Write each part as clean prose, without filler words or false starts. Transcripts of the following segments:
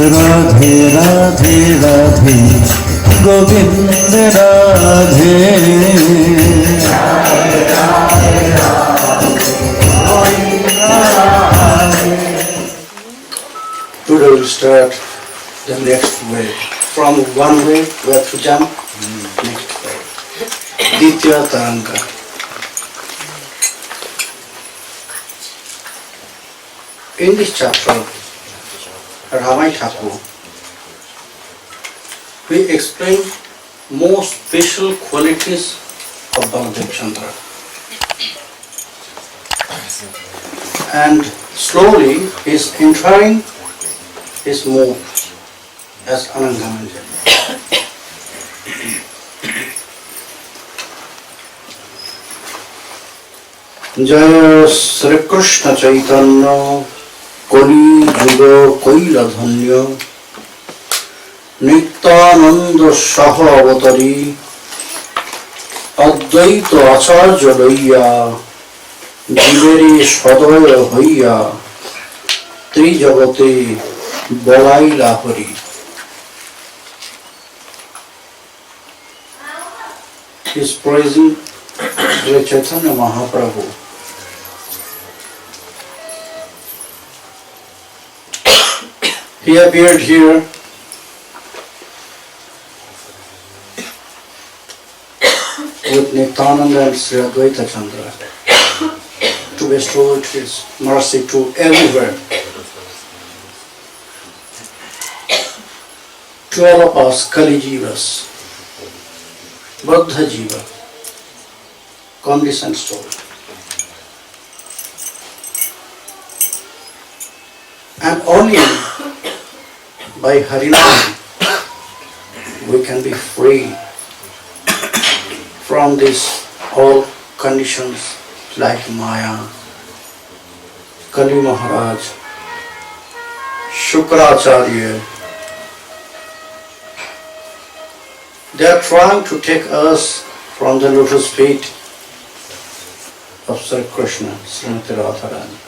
Radhe Radhe Radhe Govind Radhe Today we'll start the next way. From one way we have to jump next way. Nityānanda. In this chapter, Ramai Thakur, we explain most special qualities of Baladev Chandra. And slowly he is entering his mode as Ananga Manjari. Jaya Śrī Krishna Chaitanya Kali Yuga Kaila Dhanya Nityānanda Sahavatari Advaita Acharya Laya Jiveri Sadaya Haya Trijagate Balai Lahari. He is praising Sri Chaitanya Mahaprabhu. He appeared here with Nityānanda and Sri Advaita Chandra to bestow his mercy to everywhere. To all of us, Kali Jivas, Baddha Jiva, conditioned soul. And only by Harinam we can be free from these all conditions like Maya, Kali Maharaj, Shukracharya. They are trying to take us from the lotus feet of Sri Krishna, Srimati Radharani.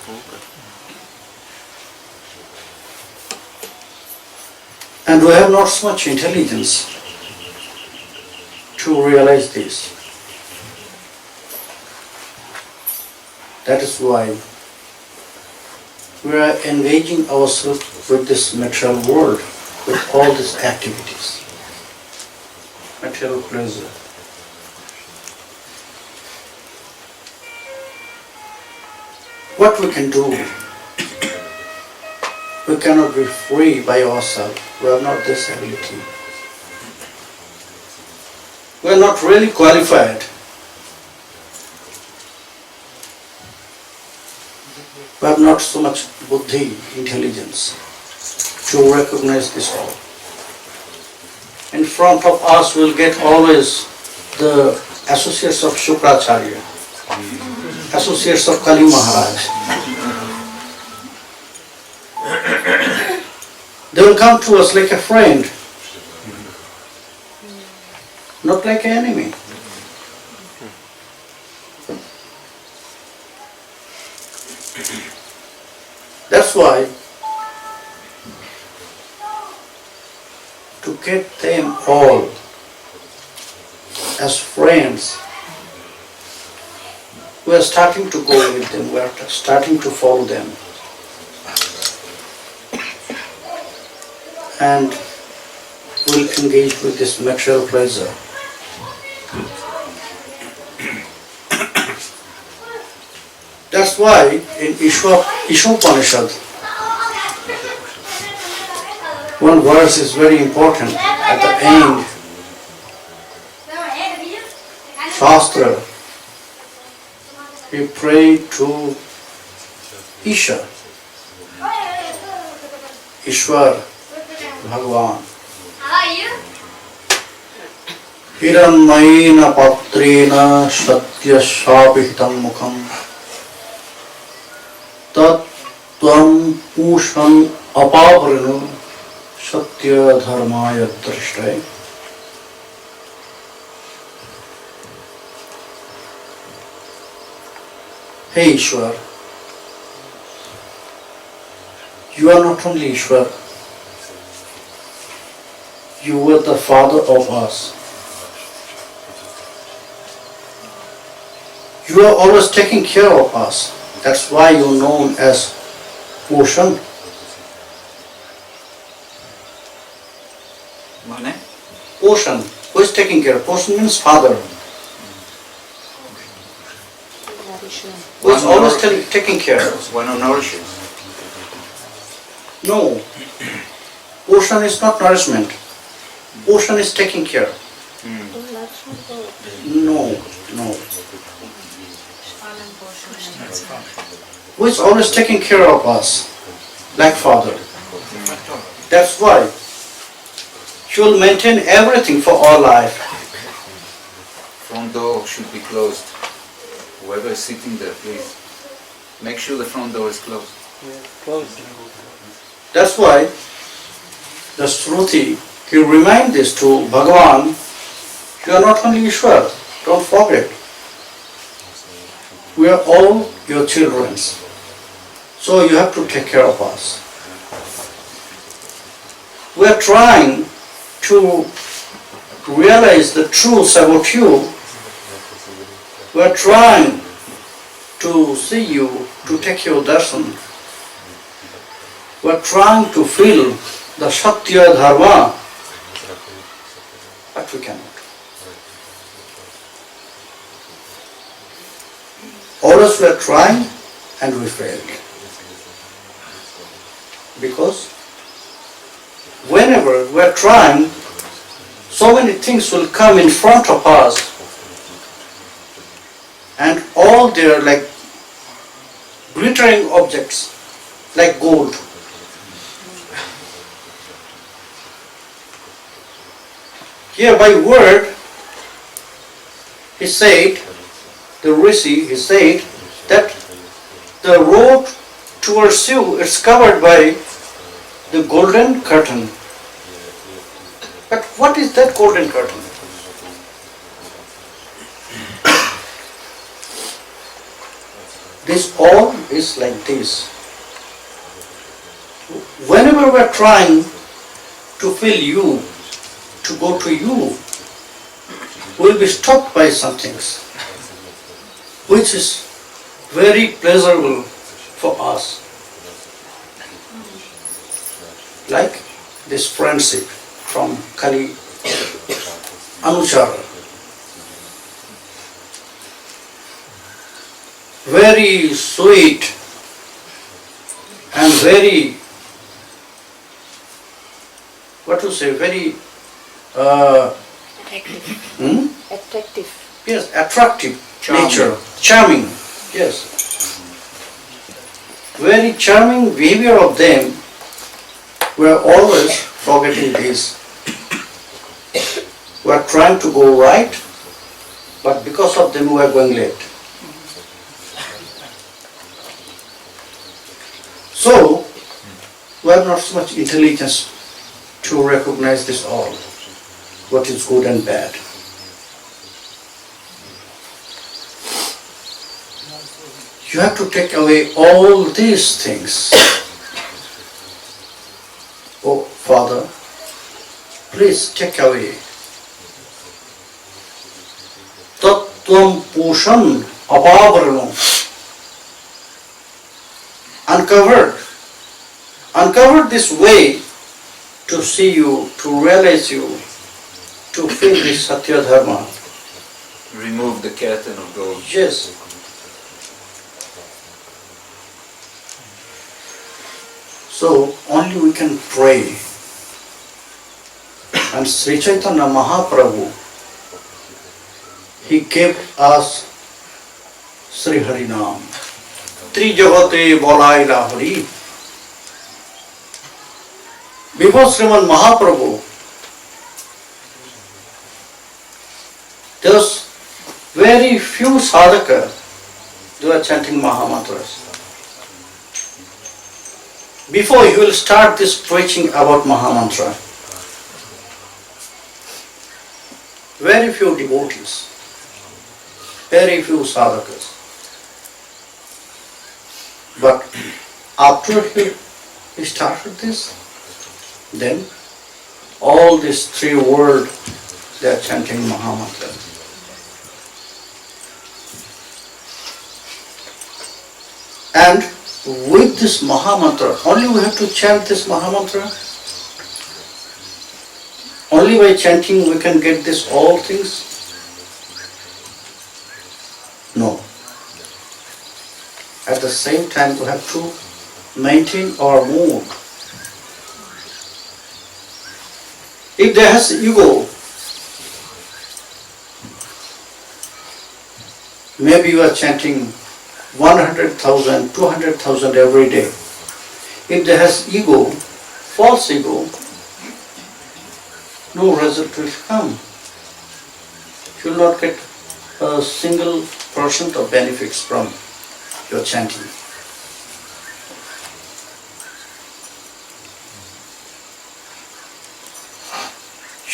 And we have not so much intelligence to realize this. That is why we are engaging ourselves with this material world, with all these activities, material pleasure. What we can do? We cannot be free by ourselves. We have not this ability. We are not really qualified. We have not so much buddhi, intelligence, to recognize this all. In front of us we will get always the associates of Shukracharya, associates of Kali Maharaj. They will come to us like a friend, not like an enemy. That's why to get them all as friends, we are starting to go with them, we are starting to follow them. And will engage with this material pleasure. That's why in Ishopanishad, one verse is very important at the end. Shastra, we pray to Isha, Ishwar, Bhagavan. Hiranmayena patrena satya shapihitam mukham tat tvam pusham apavrinu satya dharmaya drishtai. Hey Ishwar, you are not only Ishwar, you were the father of us. You are always taking care of us. That's why you're known as Ocean. Mane? Ocean. Who is taking care? Ocean means father. Who is always taking care? One who nourishes. No. Ocean is not nourishment. Ocean is taking care. No. Who is always taking care of us, like father. That's why he will maintain everything for our life. Front door should be closed. Whoever is sitting there, please make sure the front door is closed. That's why the Shruti, he reminds this to Bhagavan, you are not only Ishwar, don't forget. We are all your children. So you have to take care of us. We are trying to realize the truth about you. We are trying to see you, to take your darshan. We are trying to feel the Satya Dharma, but we cannot. Always we are trying and we fail. Because whenever we are trying, so many things will come in front of us and all they are like glittering objects, like gold. Here by word, he said, the Rishi, he said that the road towards you is covered by the golden curtain. But what is that golden curtain? This all is like this. Whenever we are trying to feel you, to go to you, we will be stopped by some things, which is very pleasurable for us. Like this friendship from Kali Anuchara. Very sweet and very, what to say, very Attractive. Yes, attractive Charming. nature, charming, yes. Very charming behavior of them. We are always forgetting this. We are trying to go right, but because of them we are going late. So, we have not so much intelligence to recognize this all, what is good and bad. You have to take away all these things. Oh, Father, please take away. Tattvam Pushan Apavaranam. Uncovered this way to see you, to realize you, to feel this Satya Dharma. Remove the curtain of gold. Yes. So only we can pray. And Sri Chaitanya Mahaprabhu, he gave us Sri Harinam. Trijagate Bolai Lahari. Before Sriman Mahaprabhu, there was very few sadhaka, they were chanting Mahamantras. Before he will start this preaching about Mahamantra, very few devotees, very few sadhakas. But after he started this, then all these three worlds, they are chanting Mahamantra. And with this Mahamantra, only we have to chant this Mahamantra. Only by chanting we can get this all things. No. At the same time we have to maintain our mood. If there has ego, maybe you are chanting 100,000, 200,000 every day. If there has ego, false ego, no result will come. You will not get a single % of benefits from your chanting.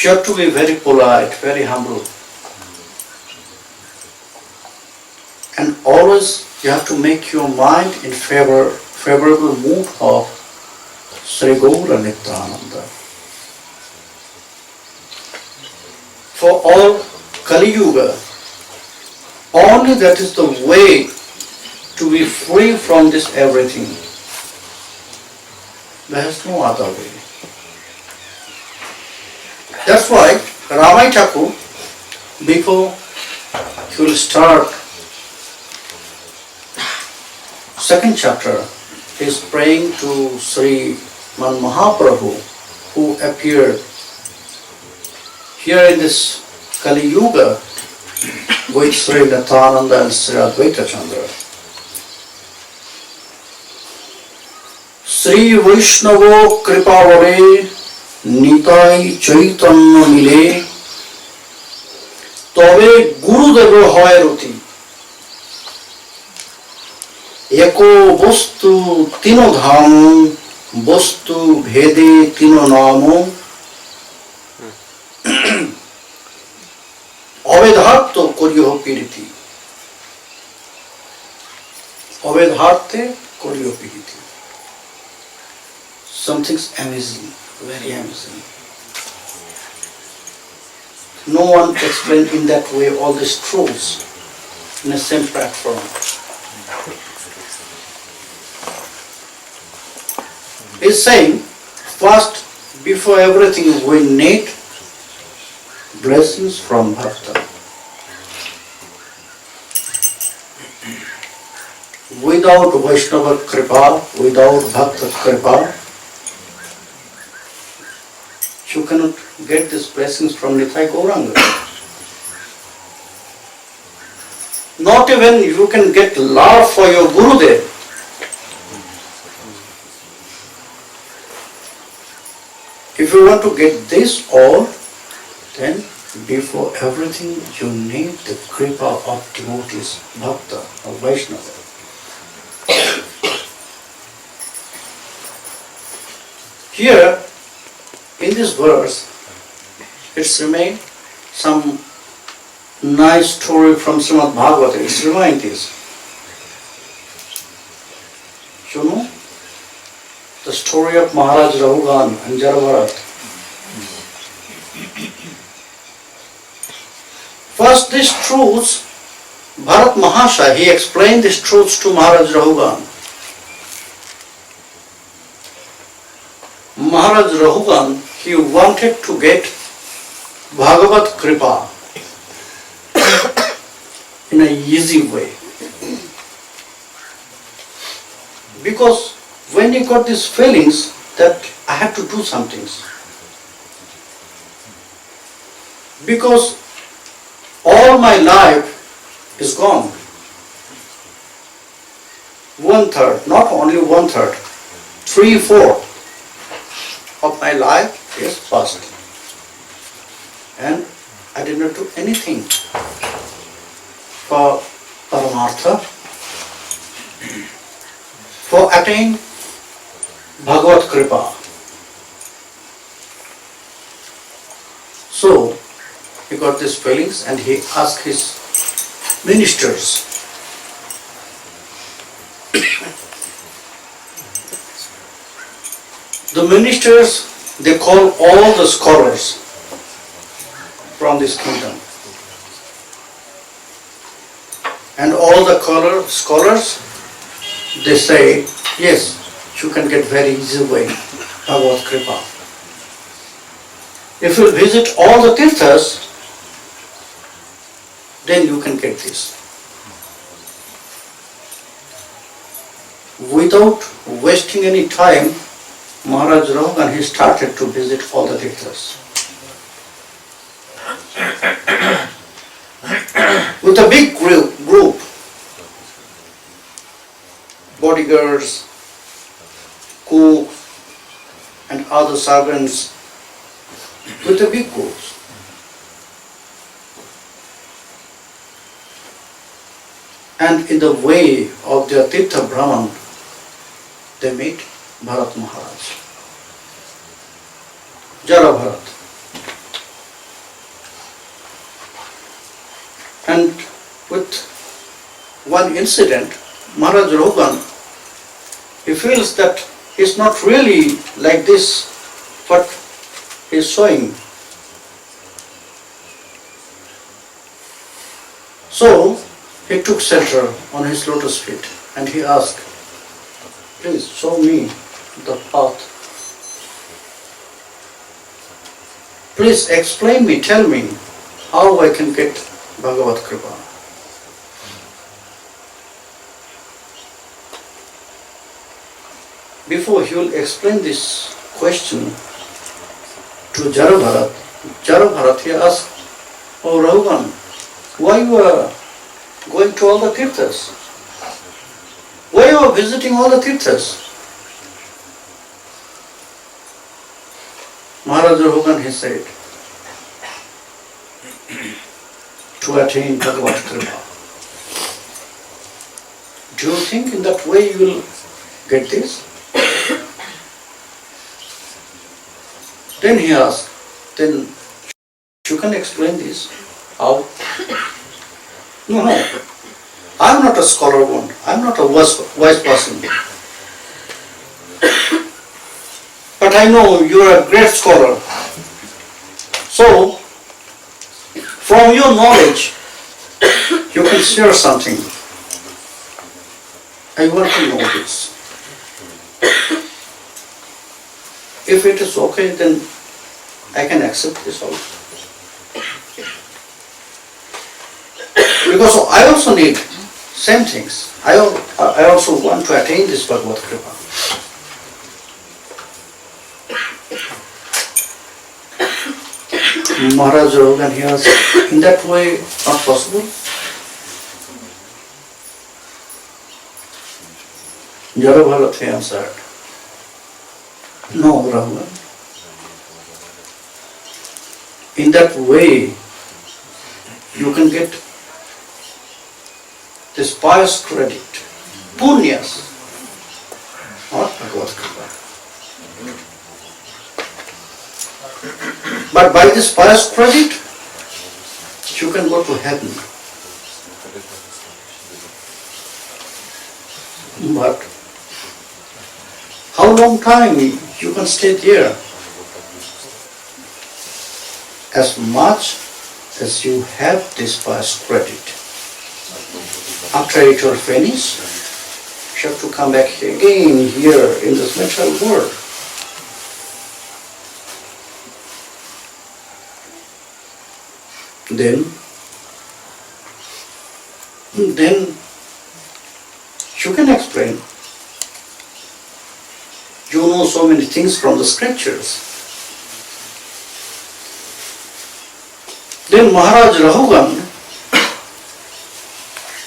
You have to be very polite, very humble. And always you have to make your mind in favorable mood of Sri Nityānanda. For all Kali Yuga, only that is the way to be free from this everything. There is no other way. That's why Ramai Thakur, before he will start second chapter, is praying to Sri Man Mahaprabhu, who appeared here in this Kali Yuga with Sri Nityānanda and Sri Advaita Chandra. Sri Vaishnava Kripavare Nitai Chaitanya Mile Tobe Gurudeva Hoy Ruti Eko Bostu Tino Dham Bostu Bhede Tino Namo Avedharto Koryo Piriti. Avedharte Koryo Piriti. Something's amazing, very amazing. No one explained in that way all these truths in the same platform. He's saying, first, before everything, we need blessings from Bhakta. Without Vaishnava Kripa, without Bhakta Kripa, you cannot get these blessings from Nitai Gauranga. Not even you can get love for your Gurudev. If you want to get this all, then before everything you need the kripa of devotees, bhakta or Vaishnava. Here, in this verse, it's remained some nice story from Srimad Bhagavata. It's remained this. You know, the story of Maharaj Rahugan and Jarabharat. First, these truths, Bharat Mahasaya, he explained these truths to Maharaj Rahugan. Maharaj Rahugan, he wanted to get Bhagavat Kripa in an easy way. Because when he got these feelings that I have to do some things. Because all my life is gone. 1/3, not only 1/3, 3/4 of my life is past. And I did not do anything for Paramartha, for attain Bhagavad Kripa. So, he got these feelings and he asked his ministers. The ministers they call all the scholars from this kingdom. And all the scholars, they say, yes, you can get very easy way, Bhagavad Kripa. If you visit all the tirthas, then you can get this. Without wasting any time, Maharaj Rahugan, he started to visit all the tirthas. With a big group, bodyguards, cooks, and other servants, with a big group. And in the way of their Tirtha Brahman, they meet Bharat Maharaj, Jara Bharat. And with one incident, Maharaj Rahugan, he feels that he's not really like this, what he's showing. So, he took shelter on his lotus feet and he asked, please show me the path. Please explain me, tell me how I can get Bhagavad Kripa. Before he will explain this question to Jara Bharat, he asked, oh Rahugan, why you are going to all the tirthas? Why you are visiting all the tirthas? Maharaj Rahugan, he said, to attain Bhagavad Kripa. Do you think in that way you will get this? Then he asked, then you can explain this. How? No, I am not a scholar one. I am not a wise person. But I know you are a great scholar. So, from your knowledge, you can share something. I want to know this. If it is okay, then I can accept this also. Because I also need same things. I also want to attain this Bhagavad Kripa. Maharaj Rahugan, he asked, in that way, not possible? Jara Bharat, he answered, no, Rahugan. In that way, you can get this pious credit, punyas, not Bhagavad Kripa. But by this pious credit, you can go to heaven. But how long time you can stay there? As much as you have this pious credit. After it will finish, you have to come back again here in this material world. Then you can explain. You know so many things from the scriptures. Then Maharaj Rahugan,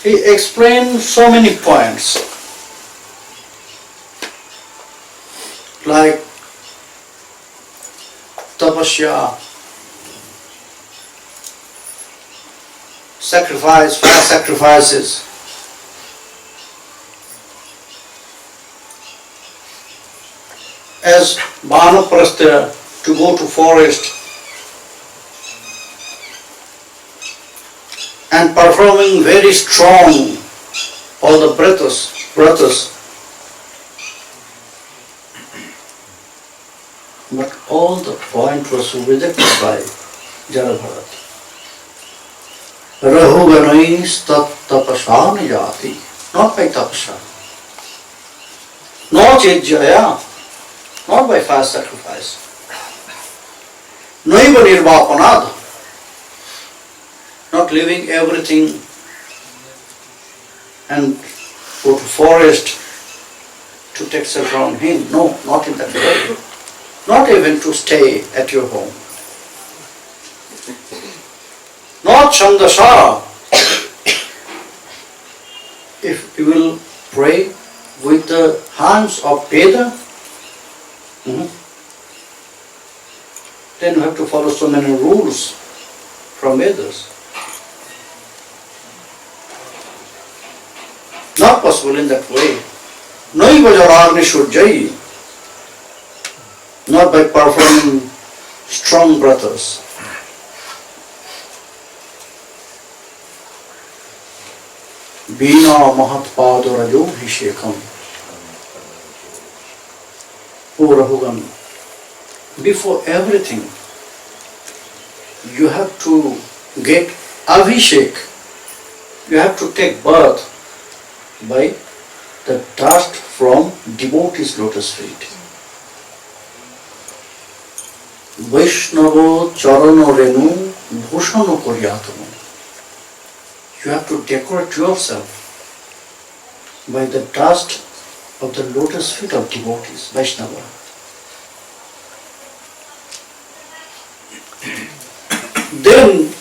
he explained so many points, like tapasya, sacrifice, fire sacrifices, as Vanaprastha, to go to forest and performing very strong all the vratas. But all the point was rejected by Jarabharat. Rahuganais tat tapasana yati. Not by tapasya. Not yajjaya. Not by fast sacrifice. Naiva nirvapanad. Not leaving everything and go to forest to take shelter from him. No, not in that way. Not even to stay at your home. Not chandasara. If you will pray with the hands of Veda, then you have to follow so many rules from Vedas. Not possible in that way. Naiva jaragni shurjayi. Not by performing strong bratas. Bina mahatpado rajo hishekam. Urahugan. Before everything, you have to get abhishek. You have to take birth by the dust from devotees' lotus feet. Vaishnava charana renu bhushano koryatamo. You have to decorate yourself by the dust of the lotus feet of devotees, Vaishnava. Then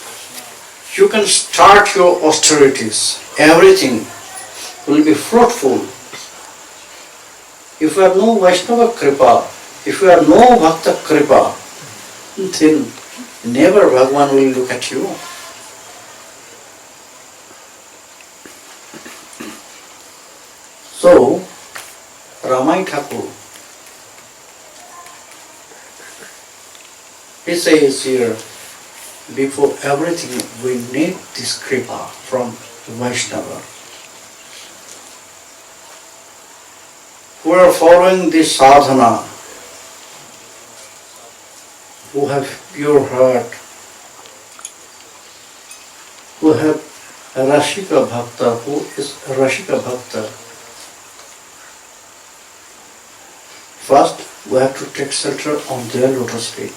you can start your austerities. Everything will be fruitful. If you have no Vaishnava Kripa, if you have no Bhakta Kripa, then never Bhagavan will look at you. So, Ramai Thakur, he says here, before everything we need this Kripa from Vaishnava. Who are following this sadhana, who have pure heart, who have Rashika Bhakta, who is Rashika Bhakta. First, we have to take shelter on their lotus feet.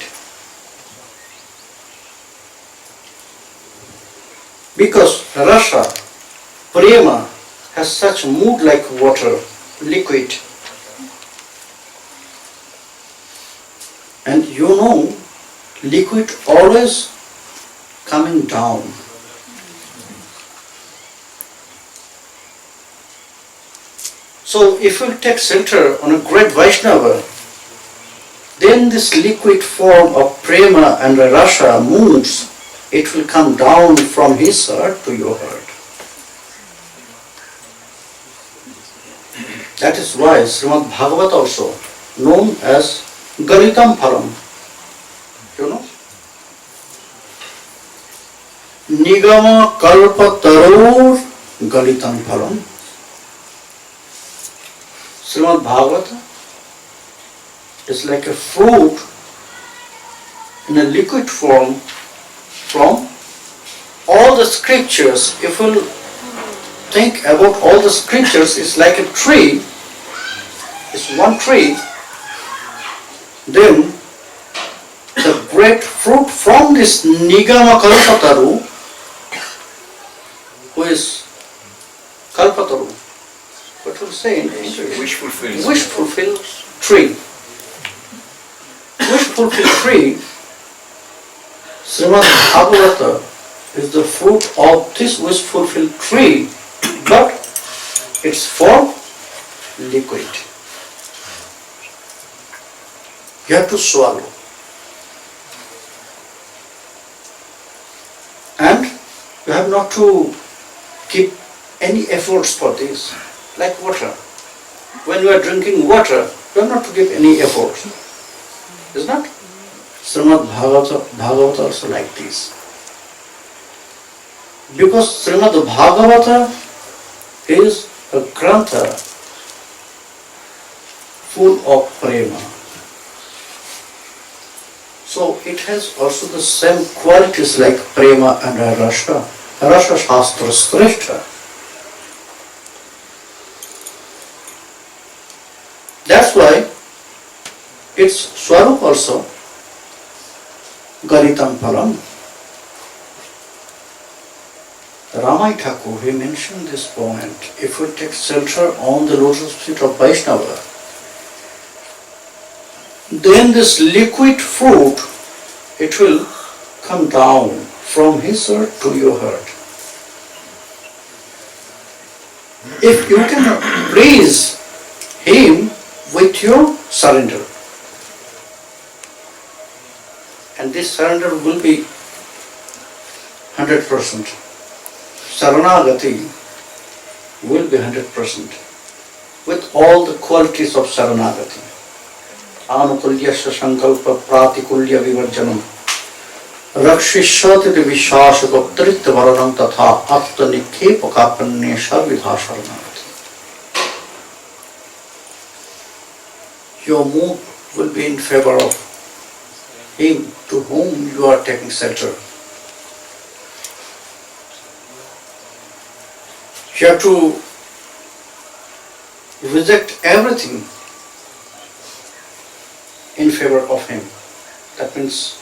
Because Rasa, Prema, has such mood like water, liquid. And you know, liquid always coming down. So if you take shelter on a great Vaishnava, then this liquid form of Prema and Rasa moves, it will come down from his heart to your heart. That is why Srimad Bhagavata also known as Galitam Phalam. You know? Nigama Kalpa Tarur Galitam Phalam. Srimad Bhagavata is like a fruit in a liquid form from all the scriptures. If you think about all the scriptures, it's like a tree. It's one tree. Then the great fruit from this Nigama Kalpataru, who is Kalpataru, what will say in English? Wish fulfilled. Wish fulfilled tree. Wish fulfilled tree. Srimad Bhagavata is the fruit of this wish fulfilled tree, but its form liquid. You have to swallow. And you have not to keep any efforts for this, like water. When you are drinking water, you have not to give any effort. Is not? Srimad Bhagavata also like this. Because Srimad Bhagavata is a grantha full of prema. So it has also the same qualities like prema and rasa. Rasa shastra sreshta. That's why its swarup also garitam phalam. Ramai Thakur, he mentioned this point. If we take shelter on the lotus feet of Vaishnava, then this liquid fruit, it will come down from his heart to your heart. If you can please him with your surrender, and this surrender will be 100%. Saranagati will be 100% with all the qualities of Saranagati. Anukulyasya sankalpa pratikulya vivarjanam rakshishyati vishasakoptaritya varanam tatha atta nikhepa sarvidha saranagati. Your mood will be in favor of him to whom you are taking shelter. You have to reject everything in favor of him. That means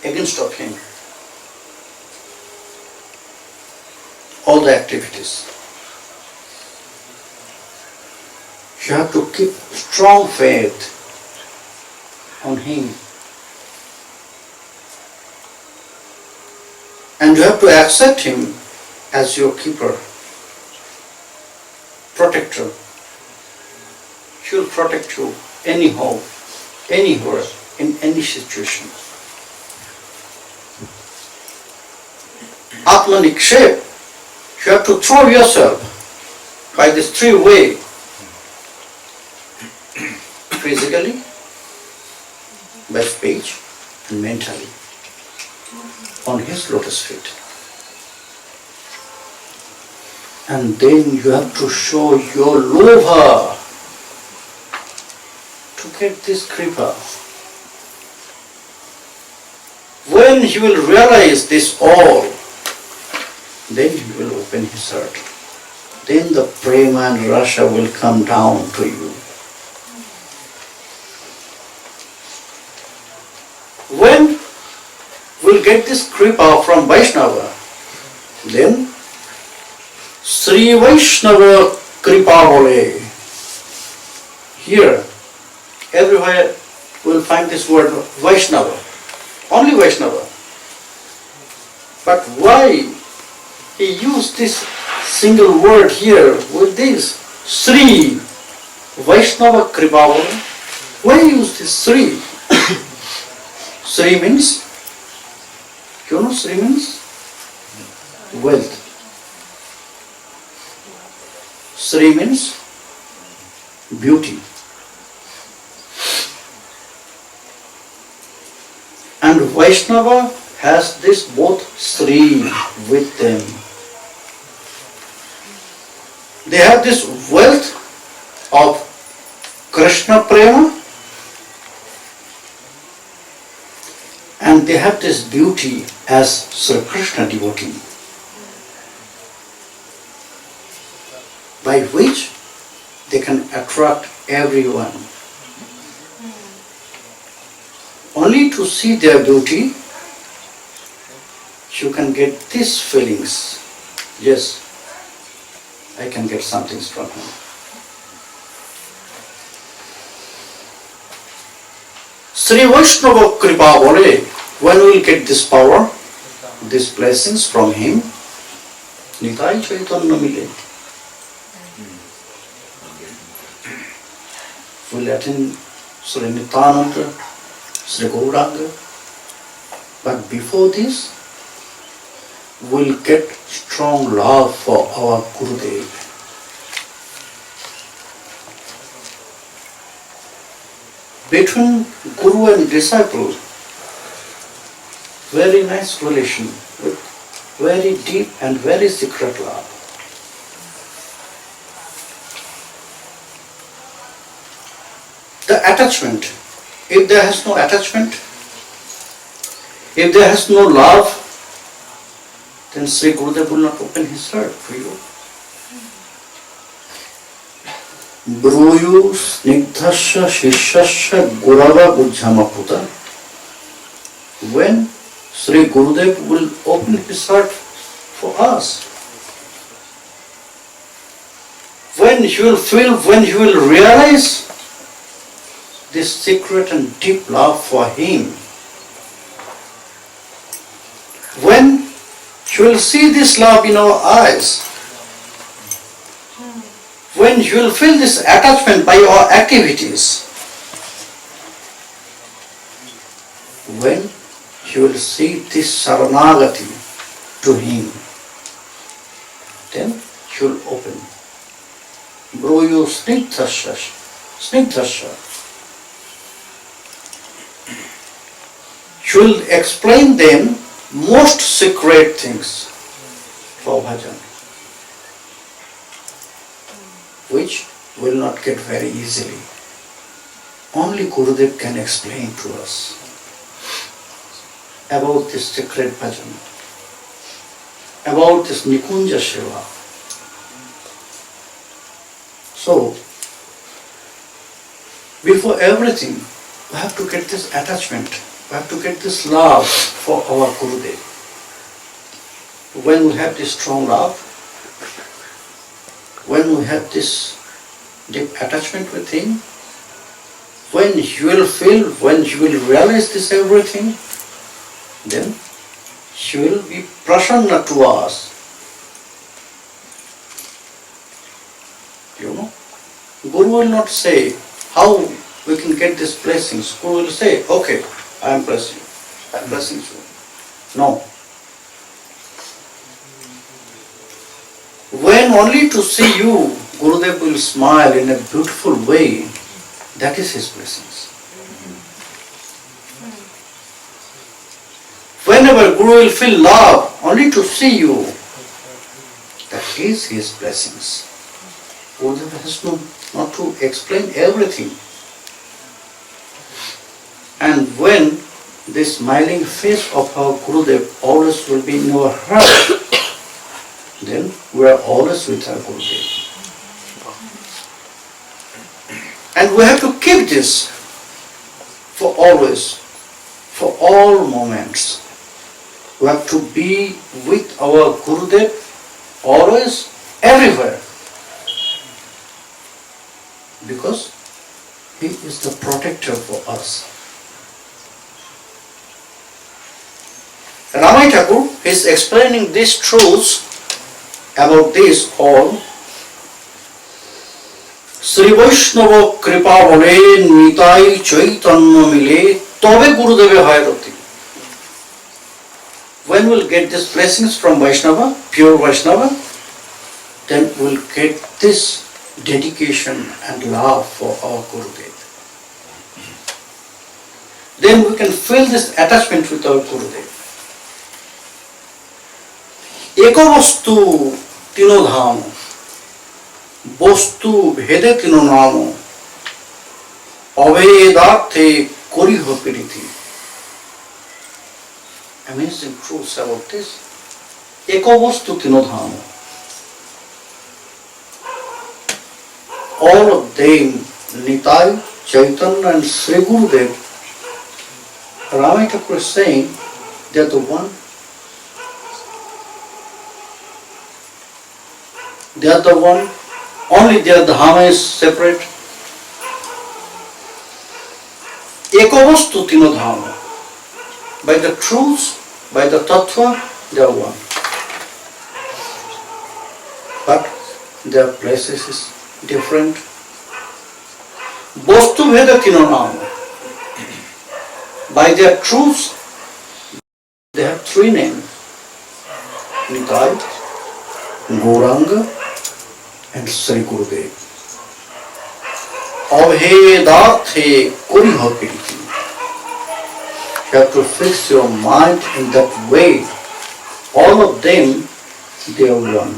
against of him. All the activities. You have to keep strong faith on him. And you have to accept him as your keeper, protector. He will protect you anyhow, anywhere, in any situation. Atmanikshep, you have to throw yourself by this three way, physically, by speech, and mentally, on his lotus feet. And then you have to show your lobha to get this kripa. When he will realize this all, then he will open his heart. Then the prema and rasa will come down to you. When we'll get this kripa from Vaishnava, then Śrī Vaishnava kripa vole. Here, everywhere we'll find this word Vaishnava. Only Vaishnava. But why he used this single word here with this Śrī Vaishnava kripa vole? Why he used this Śrī? Śrī means, you know Śrī means? Wealth. Śrī means beauty. And Vaishnava has this both Śrī with them. They have this wealth of Krishna Prema, and they have this beauty as Sri Krishna devotee, by which they can attract everyone. Only to see their beauty, you can get these feelings. Yes, I can get something from him. Śrī Vaishnava kripa vole. When we will get this power, these blessings from him, Nitai Chaitanya mile. We'll attend Sri Nityānanda, Sri Gauranga. But before this, we'll get strong love for our Gurudev. Between Guru and disciple, very nice relation with very deep and very secret love. The attachment, if there is no attachment, If there has no love, then Sri Gurudev will not open his heart for you. Bruyu snigdhasya shishyasya gurava bujjhamaputa. When Sri Gurudev will open his heart for us, when you will feel, when you will realize this secret and deep love for him, when you will see this love in our eyes, when you will feel this attachment by your activities, when you will see this saranagati to him, then you will open. Bruyu snigdhasya. You will explain them most secret things for bhajan, which will not get very easily. Only Gurudev can explain to us about this secret bhajan, about this Nikunja Seva. So, before everything, we have to get this attachment, we have to get this love for our Gurudev. When we have this strong love, when we have this deep attachment with him, when you will feel, when you will realize this everything, then you will be prasanna to us. You know, Guru will not say how we can get these blessings. Guru will say, okay, I am blessing you, I am blessing you. No. When only to see you, Gurudev will smile in a beautiful way, that is his blessings. Whenever Guru will feel love, only to see you, that is his blessings. Gurudev has not to explain everything. And when this smiling face of our Gurudev always will be in our heart, then we are always with our Gurudev. And we have to keep this for always, for all moments. We have to be with our Gurudev always, everywhere. Because he is the protector for us. Ramai Thakur is explaining these truths about this all. Sri Vaishnava Kripa Bale Nitai Chaitanya Mile Tobe Gurudeve Hairati. When we'll get these blessings from Vaishnava, pure Vaishnava, then we'll get this dedication and love for our Gurudev. Then we can feel this attachment with our Gurudev. Eko vastu tino dhamo, vastu bhede tino namo, avedarthe koriho piriti. Amazing truths about this. Eko vastu tino dhamo. All of them, Nitai, Chaitanya and Sri Gurudev, Ramai Thakur is saying, they are the one. They are the one, only their dhama is separate. Ekavastu tino dhama. By the truths, by the tattva, they are one. But their places is different. Bostu veda tino nama. By their truths, they have three names. Nitai, Gauranga, and Sri Gurudev. Abhedarthe kurihapiriti. You have to fix your mind in that way. All of them, they are one.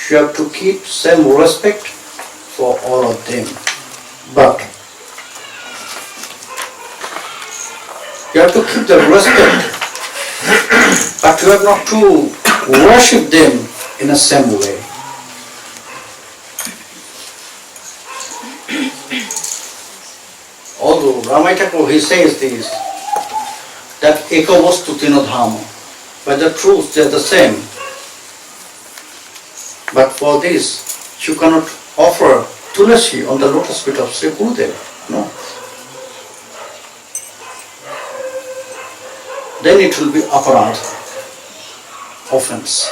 You have to keep same respect for all of them. But you You have to keep the respect, but you have not to worship them in the same way. Although Ramacandra, he says this, that Eka Vastu Tino Dhamma, but the truth they are the same. But for this, you cannot offer tulasi on the lotus feet of Sri Gurudev. No. Then it will be aparadha, offense.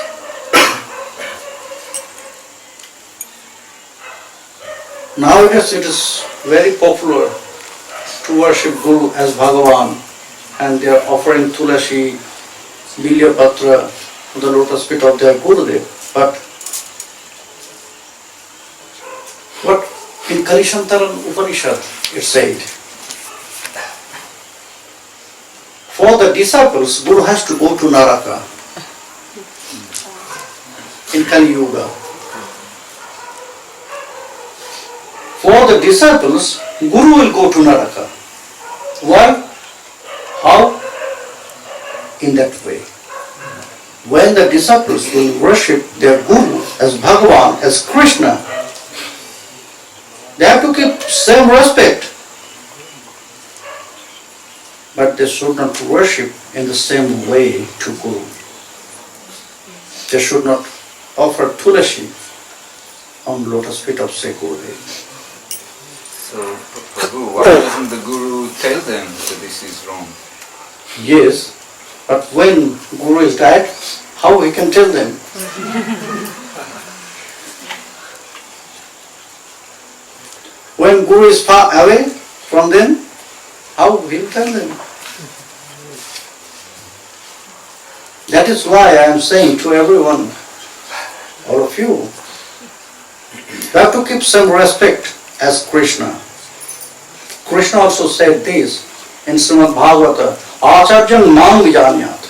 Nowadays it is very popular to worship Guru as Bhagavan, and they are offering tulasi, bilya patra on the lotus feet of their Gurudev. But what in Kalishantaran Upanishad it said, for the disciples, Guru has to go to Naraka in Kali Yuga. For the disciples, Guru will go to Naraka. Why? How? In that way. When the disciples will worship their Guru as Bhagavan, as Krishna, they have to keep same respect. But they should not worship in the same way to Guru. They should not offer tulasi on lotus feet of Sri Gurudev. So, Prabhu, why doesn't the Guru tell them that this is wrong? Yes, but when Guru is dead, how he can tell them? When Guru is far away from them, how will he tell them? That is why I am saying to everyone, all of you, you have to keep some respect as Krishna. Krishna also said this in Srimad Bhagavata, Acharyan Mam Vijanyat.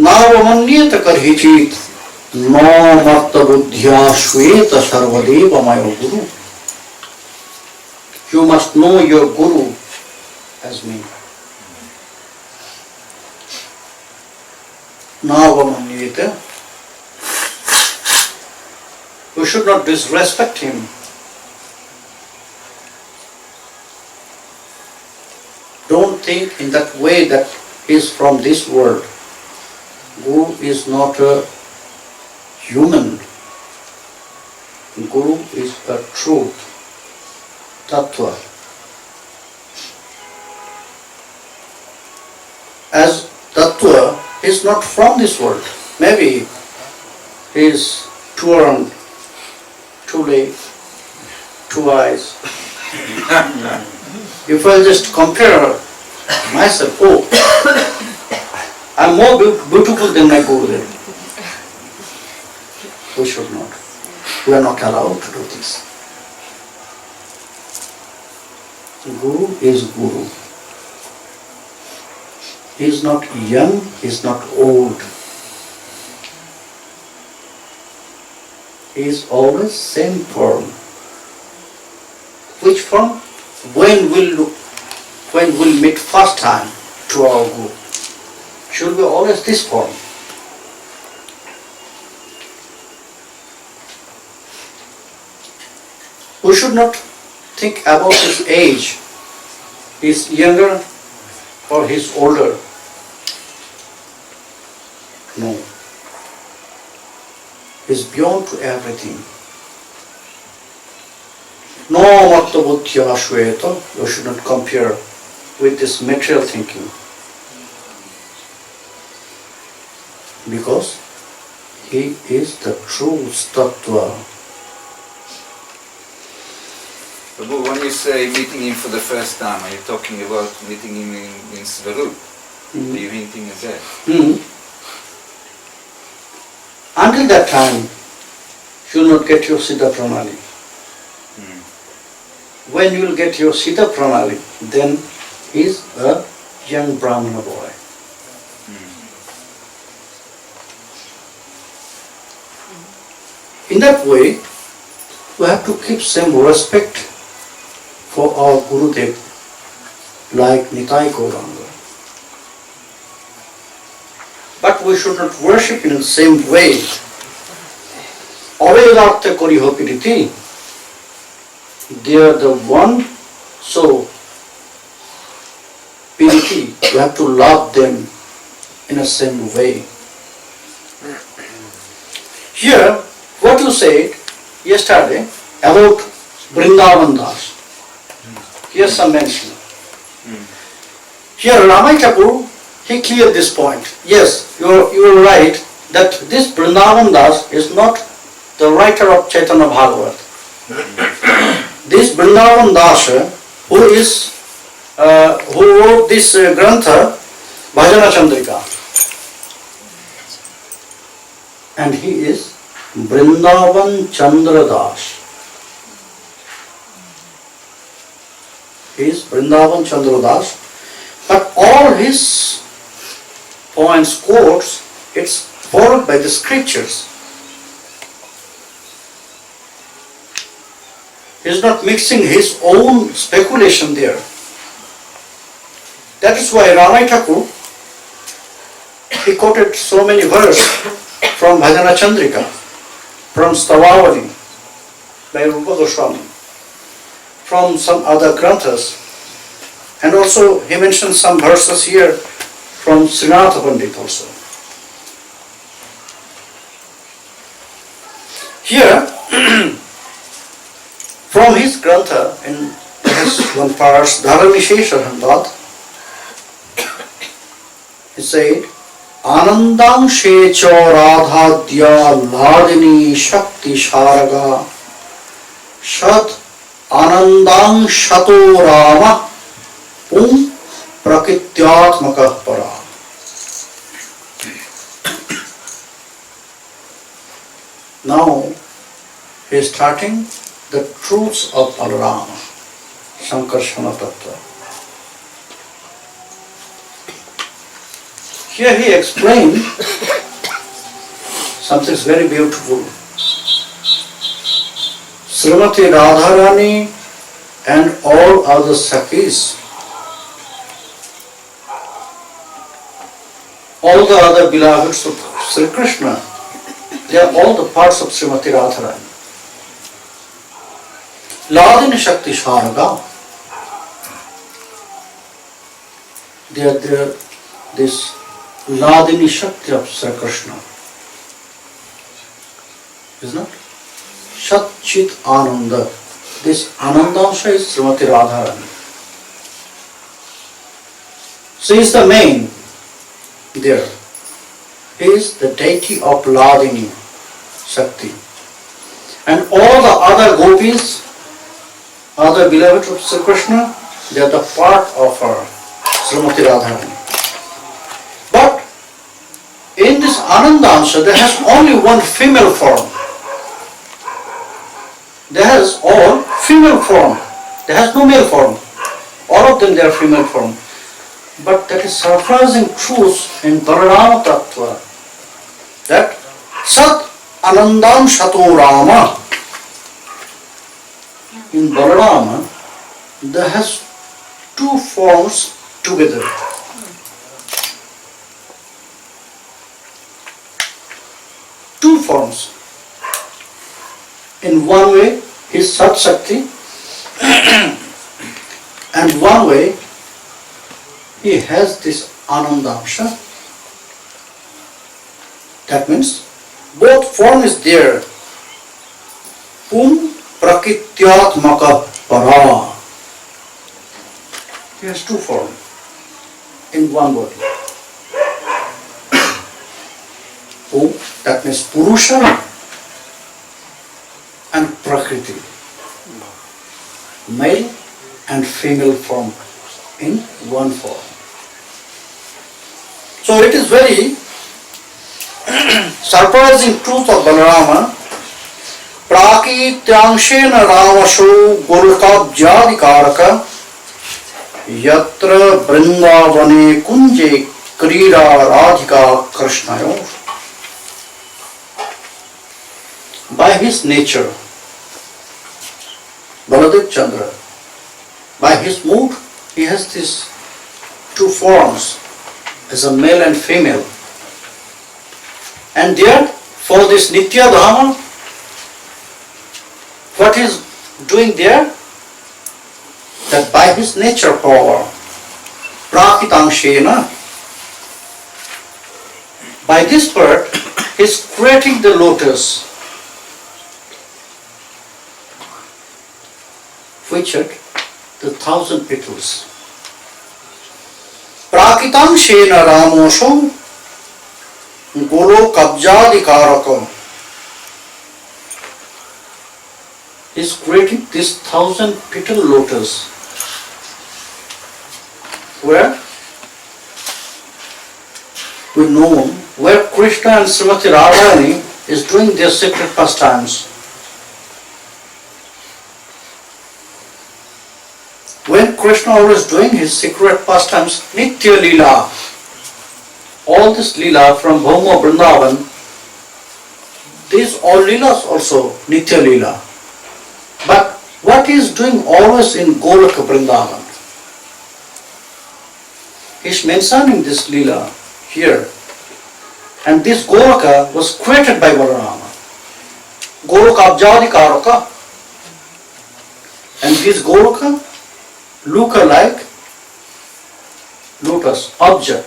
Navamanyeta karhichit no marta buddhya shveta sarvadeva mayo guru. You must know your Guru as me. Navamanyeta. We should not disrespect him. Don't think in that way that he is from this world. Guru is not a human. Guru is a truth, tattva. As tattva, he is not from this world. Maybe he is two armed, two legs, two eyes. If I just compare myself, oh, I'm more beautiful than my Gurudev. We should not. We are not allowed to do this. Guru is Guru. He is not young, he is not old. He is always same form. Which form? When we'll meet first time to our Guru, should be always this form. We should not think about his age. He is younger or he is older. No. He is beyond to everything. No matta buddhya shveta, you should not compare with this material thinking. Because he is the true tattva. Prabhu, when you say meeting him for the first time, are you talking about meeting him in Svarup? Are you hinting at that? Until that time, you will not get your Siddha Pranali. When you will get your Siddha Pranali, then he is a young Brahmana boy. In that way, we have to keep some respect for our Gurudev like Nitai Gauranga. But we should not worship in the same way. Avedartha koriho piriti. They are the one, so piriti, you have to love them in the same way. Here, what you said yesterday about Vrindavan Das, here's some mention. Here Ramacandra, he cleared this point. Yes, you are right that this Vrindavan Das is not the writer of Chaitanya Bhagavat. This Vrindavan Das, who wrote this grantha, Bhajana Chandrika, and he is Vrindavan Chandra Das. He is Vrindavan Chandra Das, but all his points, quotes, it's followed by the scriptures. He is not mixing his own speculation there. That is why Ramai Thakur, he quoted so many verses from Bhajana Chandrika, from Stavavali by Rupa Goswami, from some other granthas, and also he mentioned some verses here from Srinath Pandit also. Here, from his grantha, in one parts, Dharamishesha Handad, he said, Anandang Shecho Radha Dya Ladini Shakti Sharaga Shat Anandang Shato Rama Pum Prakityatmaka Para. Now he is starting the truths of Balarama, Sankarshana Tattva. Here he explained something very beautiful. Srimati Radharani and all other Sakhis, all the other beloveds of Sri Krishna, they are all the parts of Srimati Radharani. Ladini Shakti Sharaga, they are there, this Ladini Shakti of Sri Krishna, isn't it? Shat Chit Ananda, this Anandansha is Srimati Radharani. She is the main there. He is the deity of Ladini Shakti. And all the other gopis, other beloveds of Sri Krishna, they are the part of her, Srimati Radharani. But in this Anandansha, there has only one female form. There has all female form. There has no male form. All of them, they are female form. But that is surprising truth in Balarama Tattva, that Sat Anandam Shato Rama. In Balarama, there has two forms together. Two forms. In one way, he is Sat Shakti, and one way, he has this Anandamsha. That means both form is there. Pum Prakityatmaka Para. He has two forms in one body. Pum, that means Purusha and Prakriti. Male and female form in one form. So it is very surprising truth of Balarama. Prakityanshena Ramasho Golokabjadikaraka Yatra Vrindavane Kunje Krida Radhika Krishnayo. By his nature, Baladev Chandra, by his mood, he has these two forms as a male and female. And there, for this Nitya Dhamma, what is doing there? That by his nature power, Prakritamshena, by this part, he is creating the lotus, which had the 1,000 petals. Prakritamshena Ramosho Golo Kabjadikaraka. He is creating this 1,000 petal lotus, where we know where Krishna and Srimati Radharani is doing their sacred pastimes. When Krishna was doing his secret pastimes, Nitya Leela, all this Leela from Bhoma Vrindavan, these all Leelas also Nitya Leela. But what he is doing always in Golaka Vrindavan? He is mentioning this Leela here. And this Golaka was created by Balarama. Golaka Abjadikaraka. And this Golaka look like lotus, object,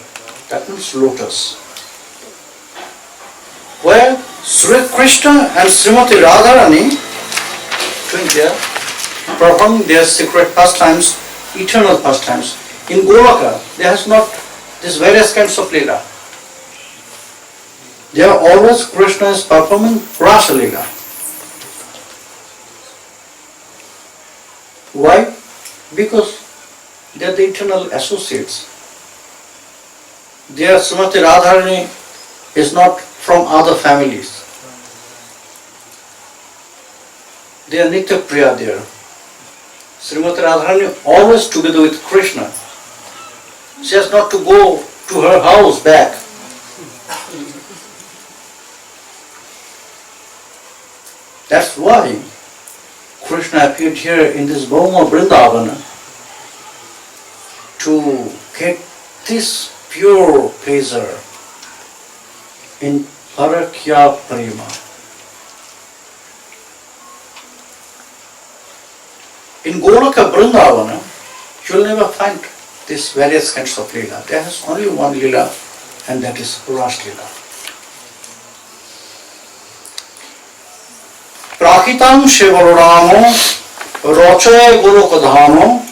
that means lotus. Where Sri Krishna and Srimati Radharani doing their, performing their secret pastimes, eternal pastimes. In Golaka, there has not these various kinds of Leela. There are always Krishna is performing Rasa Leela. Why? Because they are the eternal associates. Their Srimati Radharani is not from other families. They are Nitya Priya there. Srimati Radharani always together with Krishna. She has not to go to her house back. That's why Krishna appeared here in this Bhoma Vrindavana to get this pure pleasure in Parakya Prema. In Golaka Vrindavana, you will never find these various kinds of Leela. There is only one Leela, and that is Ras Leela. Prakitam Shivaramo Roche Golokadhamo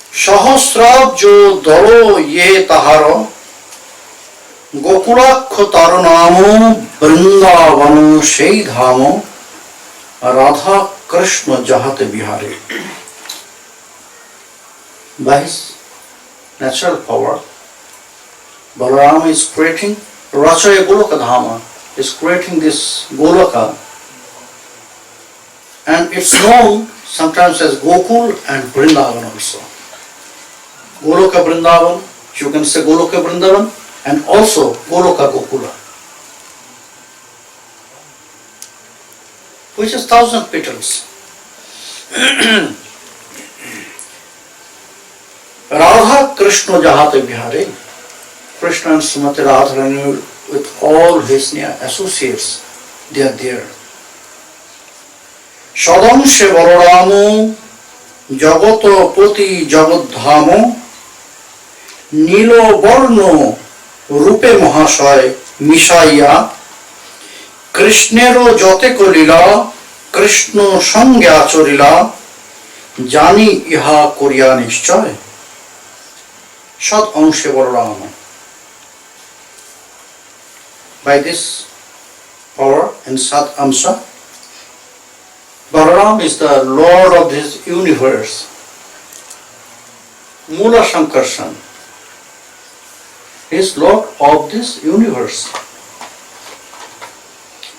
Sahasrabjo Dalo Ye Taharo Gokulakho Taranamo Vrindavano Sheidhamo Radha Krsna Jahate Bihari. By his natural power, Balarama is creating Rachaya Golokadhama, is creating this Golaka, and it's known sometimes as Gokul and Vrindavan also. Goloka Vrindavan, you can say Goloka Vrindavan, and also Goloka Gokula, which is 1,000 petals. Radha Krishna Jahate Bihare, Krishna and Srimati Radharani with all his near associates, they are there. Sadanshe Vararamo Jagato Poti Jagadhamo Nilo Varno Rupe Mahashay Mishaya Krishnero Joteko Lila Krishna Sangya Chorila Jani Iha Korya Nishchay Sat Anshe Vararamo. By this power in Sat Amsa, Balaram is the Lord of this universe, Mula Shankarshan. He is Lord of this universe.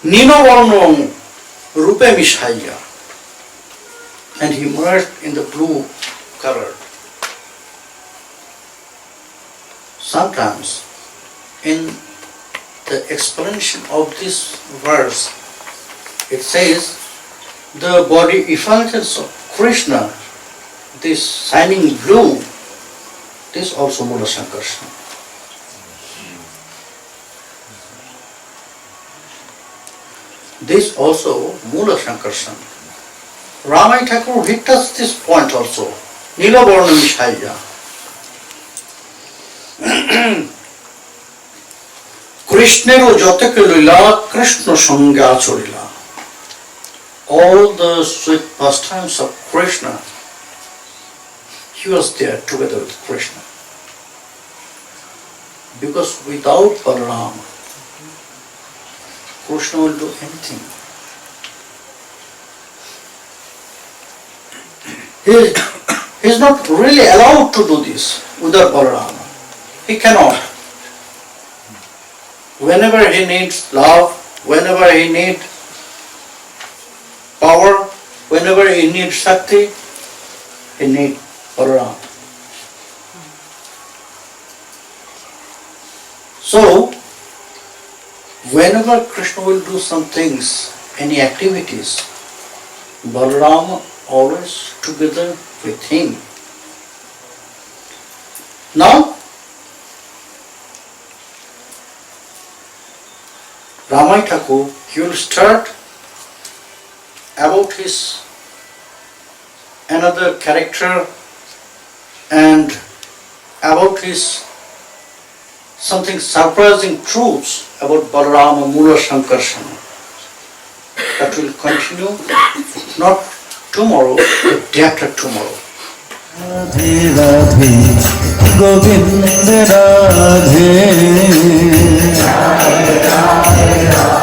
Nino Varnam Rupe Mishaya, and he merged in the blue color. Sometimes in the explanation of this verse, it says the body effulgence of Krishna this shining blue, this also Mula Sankarsana. This also Mula Sankarsana. Ramai Thakur, he touched this point also. Nilavarna Mishaya. Krishnero joteke lila, Krishna sangha achorila. All the sweet pastimes of Krishna, he was there together with Krishna. Because without Balaram, Krishna will do anything. He is not really allowed to do this without Balaram. He cannot. Whenever he needs love, whenever he needs power, whenever he needs Shakti, he needs Balaram. So, whenever Krishna will do some things, any activities, Balaram always together with him. Now, Ramai Thakur, he will start about his another character and about his something surprising truths about Balarama Mula Sankarsana. That will continue not tomorrow, but day after tomorrow. Radhe Radhe Govinda Radhe Radhe Radhe